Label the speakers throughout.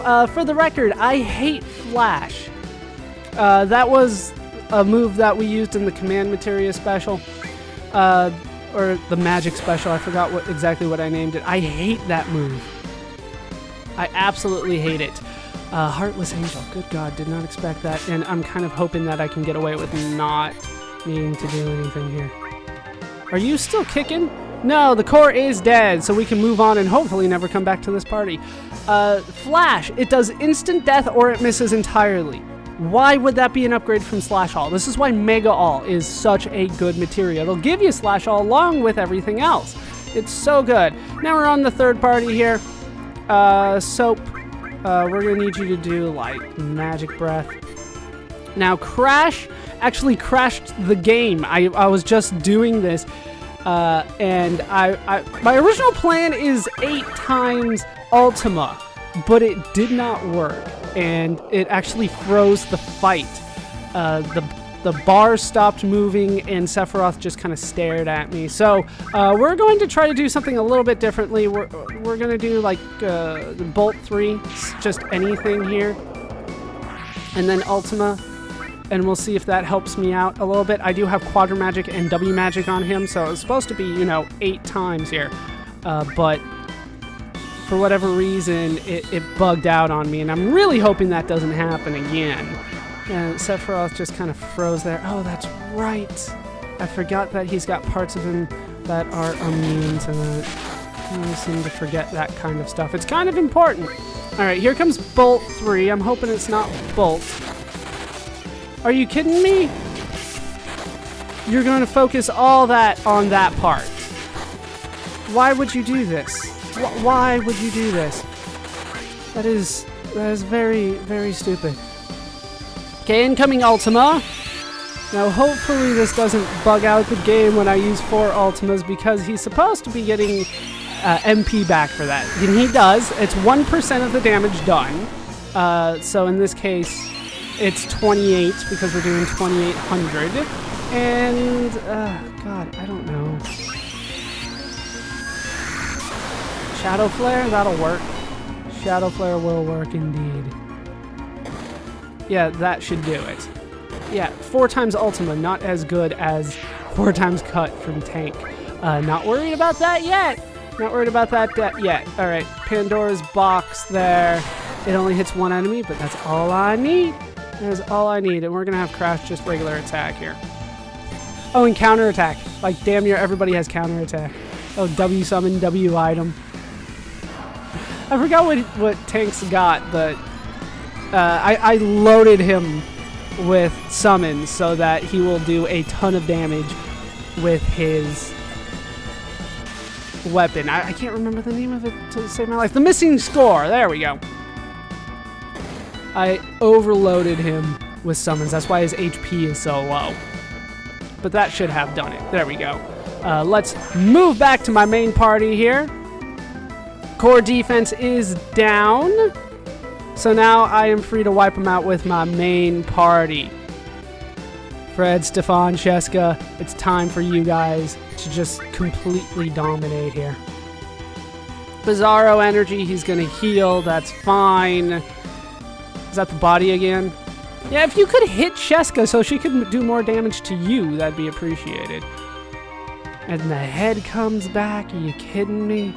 Speaker 1: So, for the record, I hate Flash. That was a move that we used in the Command Materia special. Or the Magic special. I forgot exactly what I named it. I hate that move. I absolutely hate it. Heartless Angel. Good God, did not expect that. And I'm kind of hoping that I can get away with not needing to do anything here. Are you still kicking? No, the core is dead, so we can move on and hopefully never come back to this party. Flash. It does instant death or it misses entirely. Why would that be an upgrade from Slash All? This is why Mega All is such a good materia. It'll give you Slash All along with everything else. It's so good. Now we're on the third party here. Soap. We're going to need you to do, like, Magic Breath. Now, Crash actually crashed the game. I was just doing this, and my original plan is 8 times Ultima, but it did not work. And it actually froze the fight. The bars stopped moving, and Sephiroth just kind of stared at me. So we're going to try to do something a little bit differently. We're going to do like Bolt 3, just anything here, and then Ultima, and we'll see if that helps me out a little bit. I do have Quadra Magic and W Magic on him, so it's supposed to be 8 times here, but for whatever reason, it bugged out on me, and I'm really hoping that doesn't happen again. And Sephiroth just kind of froze there. Oh, that's right. I forgot that he's got parts of him that are immune to that. I seem to forget that kind of stuff. It's kind of important. All right, here comes Bolt 3. I'm hoping it's not Bolt. Are you kidding me? You're going to focus all that on that part. Why would you do this? Why would you do this? That is very, very stupid. Okay, incoming Ultima. Now, hopefully this doesn't bug out the game when I use 4 Ultimas, because he's supposed to be getting MP back for that. And he does. It's 1% of the damage done. So in this case, it's 28 because we're doing 2800. And, God, I don't know. Shadow Flare, that'll work. Shadow Flare will work indeed. Yeah, that should do it. Yeah, 4 times Ultima, not as good as 4 times Cut from Tank. Not worried about that yet. Not worried about that yet. All right, Pandora's box there. It only hits 1 enemy, but that's all I need. That is all I need, and we're gonna have Crash just regular attack here. Oh, and counter attack. Like, damn near everybody has counter attack. Oh, W summon, W item. I forgot what Tank's got, but I loaded him with summons so that he will do a ton of damage with his weapon. I can't remember the name of it to save my life. The Missing Score. There we go. I overloaded him with summons. That's why his HP is so low. But that should have done it. There we go. Let's move back to my main party here. Core defense is down. So now I am free to wipe them out with my main party. Fred, Stefan, Sheska, it's time for you guys to just completely dominate here. Bizzarro Enegy, he's going to heal. That's fine. Is that the body again? Yeah, if you could hit Sheska so she could do more damage to you, that'd be appreciated. And the head comes back. Are you kidding me?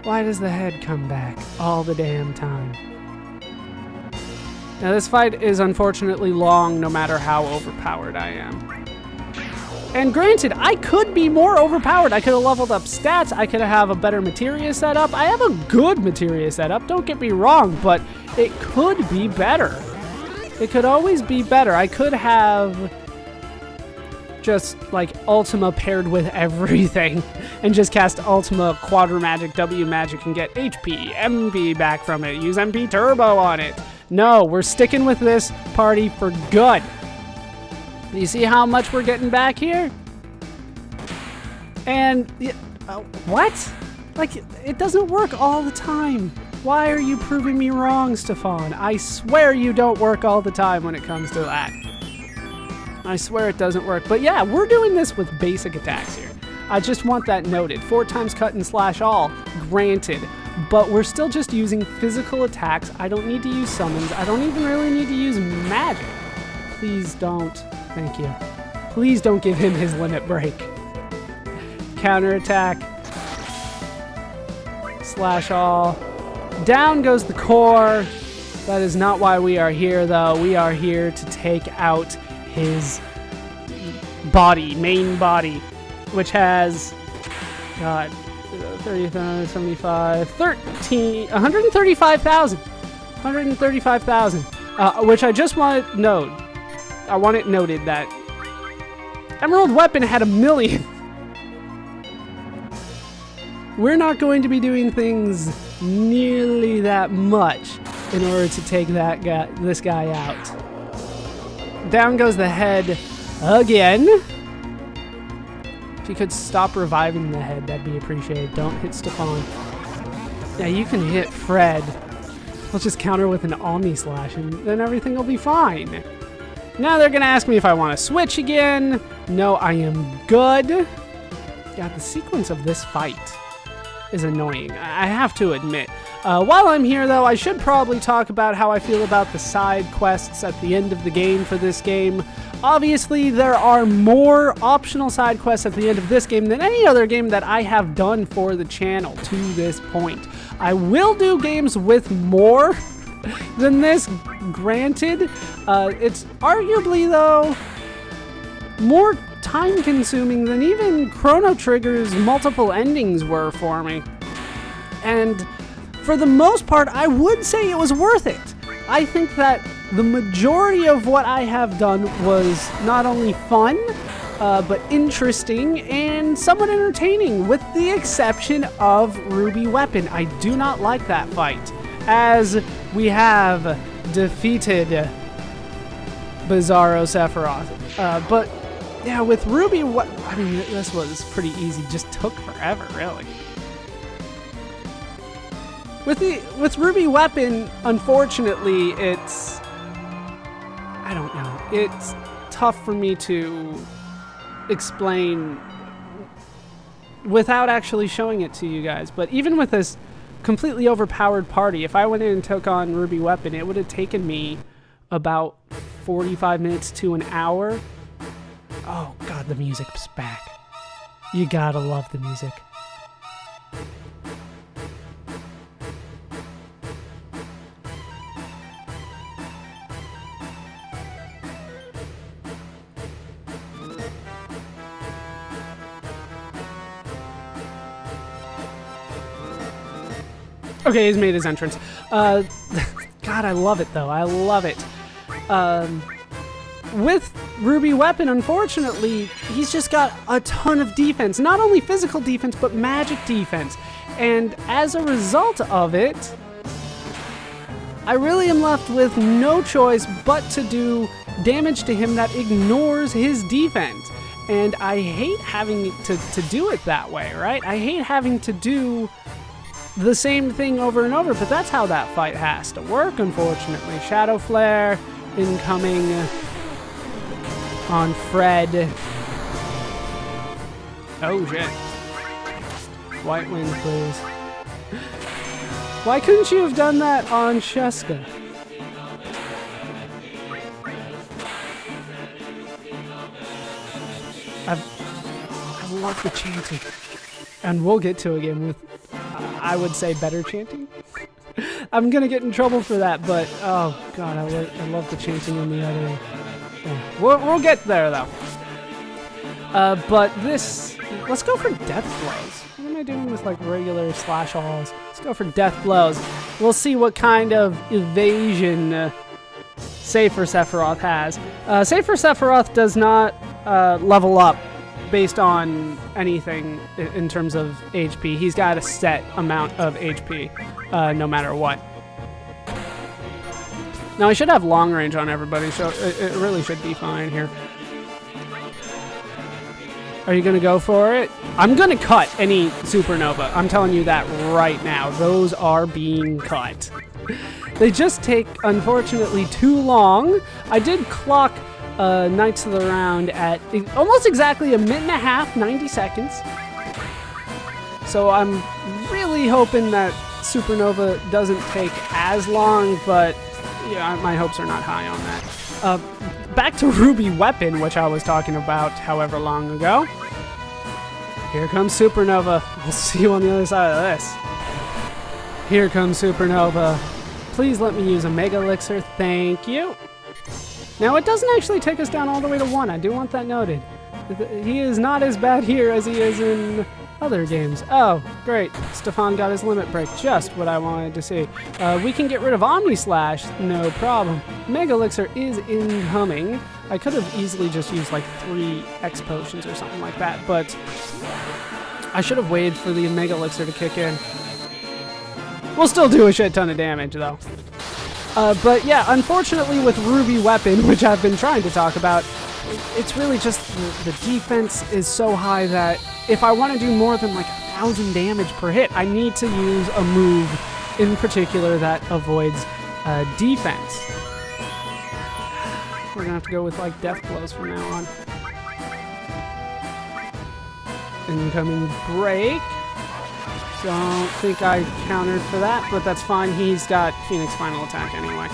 Speaker 1: Why does the head come back all the damn time? Now this fight is unfortunately long no matter how overpowered I am. And granted, I could be more overpowered. I could have leveled up stats. I could have a better materia setup. I have a good materia setup, don't get me wrong, but it could be better. It could always be better. I could have just like Ultima paired with everything and just cast Ultima, Quadra Magic, W Magic, and get HP, MP back from it. Use MP Turbo on it. No, we're sticking with this party for good. Do you see how much we're getting back here? And, what? Like, it doesn't work all the time. Why are you proving me wrong, Stefan? I swear you don't work all the time when it comes to that. I swear it doesn't work. But yeah, we're doing this with basic attacks here. I just want that noted. 4 times cut and slash all, granted. but we're still just using physical attacks. I don't need to use summons. I don't even really need to use magic. Please don't. Thank you. Please don't give him his limit break. Counterattack. Slash all. Down goes the core. That is not why we are here, though. We are here to take out his body, main body, which has, God, 30,075, 135,000. 135,000. Which I just want to note. I want it noted that Emerald Weapon had 1 million. We're not going to be doing things nearly that much in order to take this guy out. Down goes the head again. If you could stop reviving the head, that'd be appreciated. Don't hit Stefan. Yeah, you can hit Fred. I'll just counter with an Omni Slash and then everything will be fine. Now they're gonna ask me if I want to switch again. No, I am good. God, the sequence of this fight is annoying, I have to admit. While I'm here, though, I should probably talk about how I feel about the side quests at the end of the game for this game. Obviously, there are more optional side quests at the end of this game than any other game that I have done for the channel to this point. I will do games with more than this, granted. It's arguably, though, more time-consuming than even Chrono Trigger's multiple endings were for me. And for the most part, I would say it was worth it. I think that the majority of what I have done was not only fun, but interesting and somewhat entertaining, with the exception of Ruby Weapon. I do not like that fight, as we have defeated Bizzarro Sephiroth. But yeah, with Ruby, I mean, this was pretty easy. Just took forever, really. With Ruby Weapon, unfortunately, it's, I don't know. It's tough for me to explain without actually showing it to you guys. But even with this completely overpowered party, if I went in and took on Ruby Weapon, it would have taken me about 45 minutes to an hour. Oh God, the music's back. You gotta love the music. Okay, he's made his entrance. God, I love it though. I love it. With Ruby Weapon, unfortunately, he's just got a ton of defense. Not only physical defense, but magic defense. And as a result of it, I really am left with no choice but to do damage to him that ignores his defense. And I hate having to do it that way, right? I hate having to do the same thing over and over, but that's how that fight has to work, unfortunately. Shadow Flare incoming on Fred. Oh shit. White Wind, please. Why couldn't you have done that on Sheska? I love the chanting. And we'll get to again with, I would say, better chanting. I'm gonna get in trouble for that, but oh God, I love the chanting in the other. Yeah. We'll get there though. But this, let's go for death blows. What am I doing with like regular slash alls? Let's go for death blows. We'll see what kind of evasion Safer Sephiroth has. Safer Sephiroth does not level up based on anything in terms of HP. He's got a set amount of HP, no matter what. Now I should have long range on everybody, so it really should be fine here. Are you gonna go for it? I'm gonna cut any supernova. I'm telling you that right now. Those are being cut. They just take, unfortunately, too long. I did clock Knights of the Round at almost exactly a minute and a half, 90 seconds. So I'm really hoping that Supernova doesn't take as long, but yeah, my hopes are not high on that. Back to Ruby Weapon, which I was talking about however long ago. Here comes Supernova. We'll see you on the other side of this. Here comes Supernova. Please let me use a megalixir. Thank you. Now, it doesn't actually take us down all the way to 1. I do want that noted. He is not as bad here as he is in other games. Oh, great. Stefan got his limit break. Just what I wanted to see. We can get rid of Omni Slash. No problem. Megalixir is incoming. I could have easily just used like 3 X potions or something like that, but I should have waited for the megalixir to kick in. We'll still do a shit ton of damage, though. But yeah, unfortunately with Ruby Weapon, which I've been trying to talk about, it's really just the defense is so high that if I want to do more than like 1,000 damage per hit, I need to use a move in particular that avoids defense. We're gonna have to go with like death blows from now on. Incoming break. Don't think I countered for that, but that's fine. He's got Phoenix Final Attack anyway.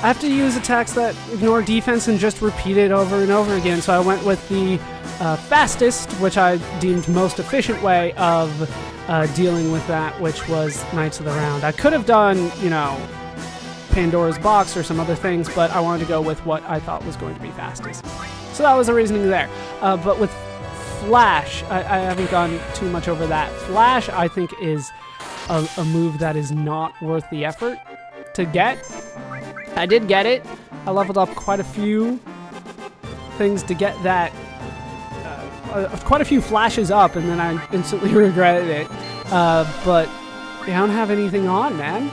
Speaker 1: I have to use attacks that ignore defense and just repeat it over and over again, so I went with the fastest, which I deemed most efficient way of dealing with that, which was Knights of the Round. I could have done, you know, Pandora's Box or some other things, but I wanted to go with what I thought was going to be fastest. So that was the reasoning there. But with Flash, I haven't gone too much over that. Flash, I think, is a move that is not worth the effort to get. I did get it. I leveled up quite a few things to get that, quite a few flashes up, and then I instantly regretted it. But I don't have anything on, man.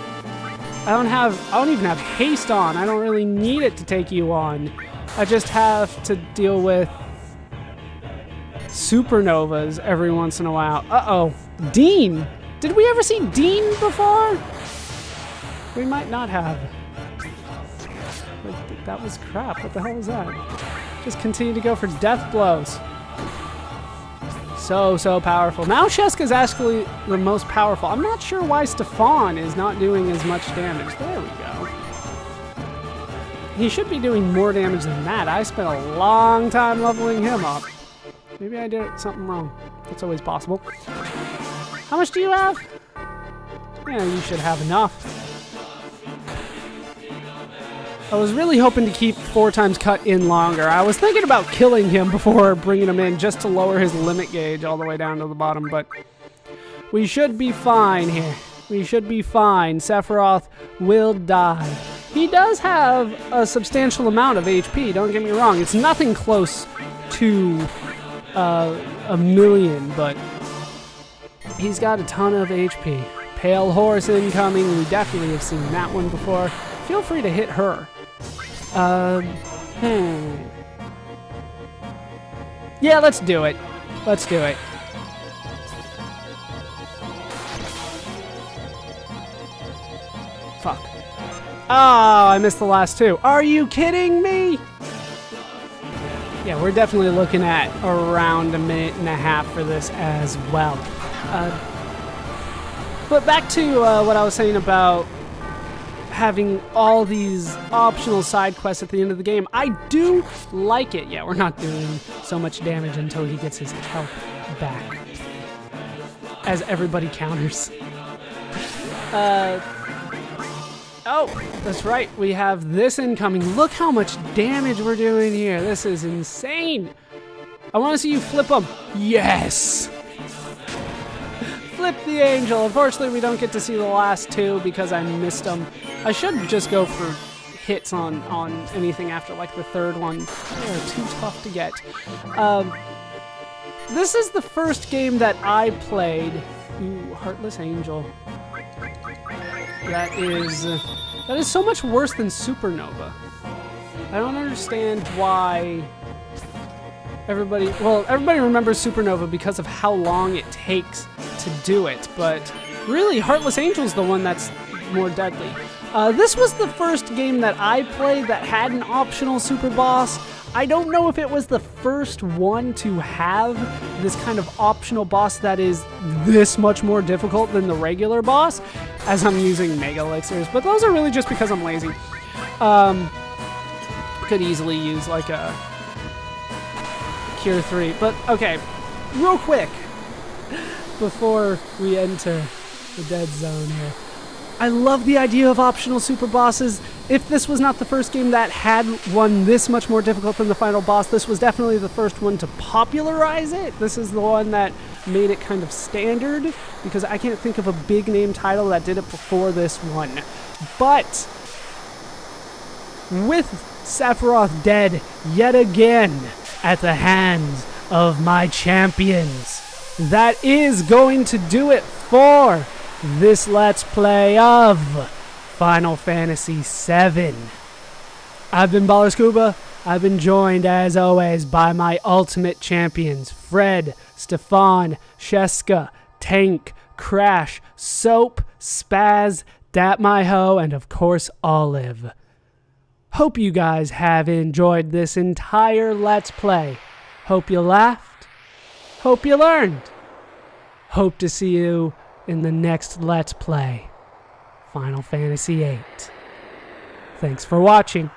Speaker 1: I don't even have haste on. I don't really need it to take you on. I just have to deal with supernovas every once in a while. Uh-oh. Dean! Did we ever see Dean before? We might not have. That was crap. What the hell was that? Just continue to go for death blows. So powerful. Now Sheska's actually the most powerful. I'm not sure why Stefan is not doing as much damage. There we go. He should be doing more damage than that. I spent a long time leveling him up. Maybe I did something wrong. That's always possible. How much do you have? Yeah, you should have enough. I was really hoping to keep 4 times cut in longer. I was thinking about killing him before bringing him in just to lower his limit gauge all the way down to the bottom, but we should be fine here. We should be fine. Sephiroth will die. He does have a substantial amount of HP, don't get me wrong. It's nothing close to 1,000,000, but he's got a ton of HP. Pale Horse incoming. We definitely have seen that one before. Feel free to hit her. Yeah, let's do it. Let's do it. Fuck. Oh, I missed the last 2. Are you kidding me? Yeah, we're definitely looking at around 1.5 minutes for this as well. But back to what I was saying about having all these optional side quests at the end of the game. I do like it. Yeah, we're not doing so much damage until he gets his health back. As everybody counters. Oh, that's right. We have this incoming. Look how much damage we're doing here. This is insane. I want to see you flip him. Yes! Flip the angel. Unfortunately, we don't get to see the last 2 because I missed them. I should just go for hits on anything after like the 3rd one. They're too tough to get. This is the first game that I played. Ooh, Heartless Angel. That is so much worse than Supernova. I don't understand why everybody remembers Supernova because of how long it takes to do it, but really Heartless Angel's the one that's more deadly. This was the first game that I played that had an optional super boss. I don't know if it was the first one to have this kind of optional boss that is this much more difficult than the regular boss, as I'm using megalixirs, but those are really just because I'm lazy. Could easily use like a Cure 3, but okay, real quick, before we enter the dead zone here. I love the idea of optional super bosses. If this was not the first game that had one this much more difficult than the final boss, this was definitely the first one to popularize it. This is the one that made it kind of standard, because I can't think of a big name title that did it before this one. But with Sephiroth dead yet again at the hands of my champions, that is going to do it for this Let's Play of Final Fantasy VII. I've been Baller Scuba. I've been joined, as always, by my ultimate champions, Fred, Stefan, Sheska, Tank, Crash, Soap, Spaz, Dat My Ho, and of course, Olive. Hope you guys have enjoyed this entire Let's Play. Hope you laughed. Hope you learned. Hope to see you in the next Let's Play, Final Fantasy VIII. Thanks for watching.